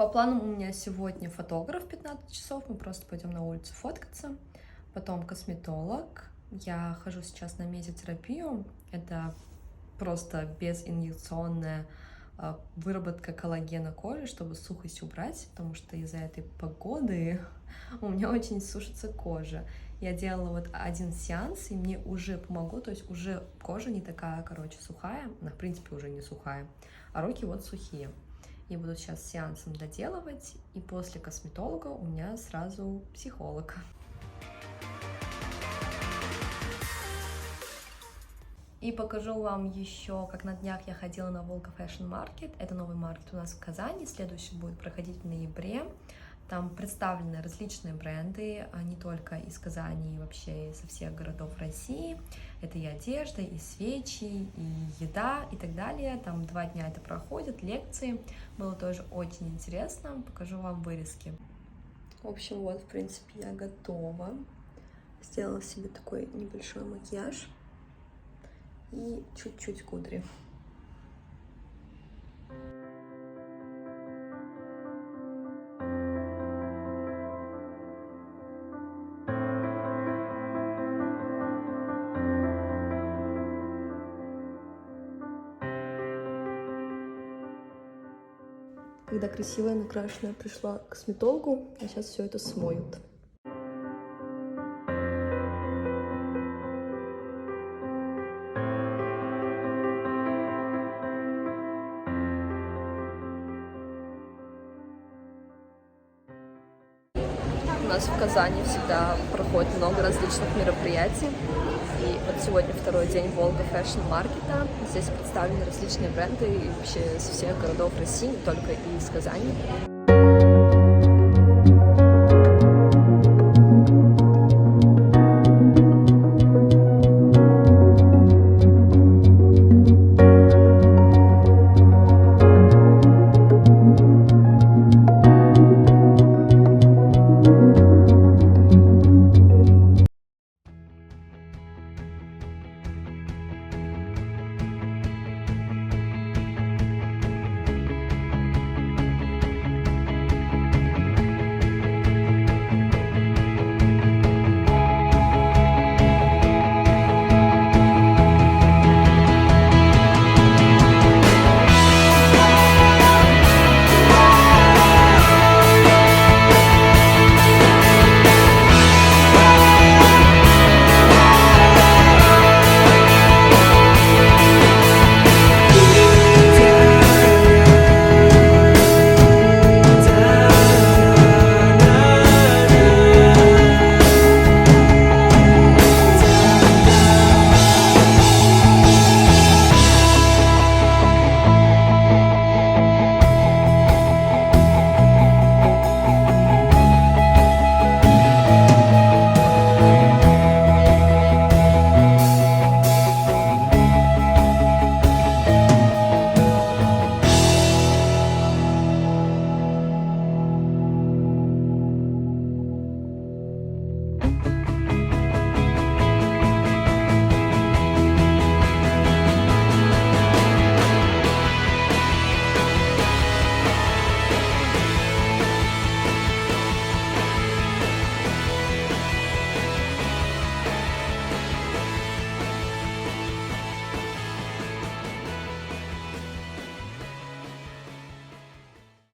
По планам у меня сегодня фотограф 15 часов, мы просто пойдем на улицу фоткаться, потом косметолог. Я хожу сейчас на мезотерапию, это просто безинъекционная выработка коллагена кожи, чтобы сухость убрать, потому что из-за этой погоды у меня очень сушится кожа. Я делала вот один сеанс, и мне уже помогло, то есть уже кожа не такая, сухая, она в принципе уже не сухая, а руки вот сухие. И буду сейчас сеансом доделывать, и после косметолога у меня сразу психолог. И покажу вам еще, как на днях я ходила на Volga Fashion Market. Это новый маркет у нас в Казани, следующий будет проходить в ноябре. Там представлены различные бренды, не только из Казани, и вообще со всех городов России. Это и одежда, и свечи, и еда, и так далее. Там 2 дня это проходит, лекции. Было тоже очень интересно. Покажу вам вырезки. В общем, вот, в принципе, я готова. Сделала себе такой небольшой макияж и чуть-чуть кудри. Когда красивая, накрашенная пришла к косметологу, а сейчас все это смоют. У нас в Казани всегда проходит много различных мероприятий. И вот сегодня второй день Volga Fashion Market. Здесь представлены различные бренды и вообще со всех городов России, не только из Казани.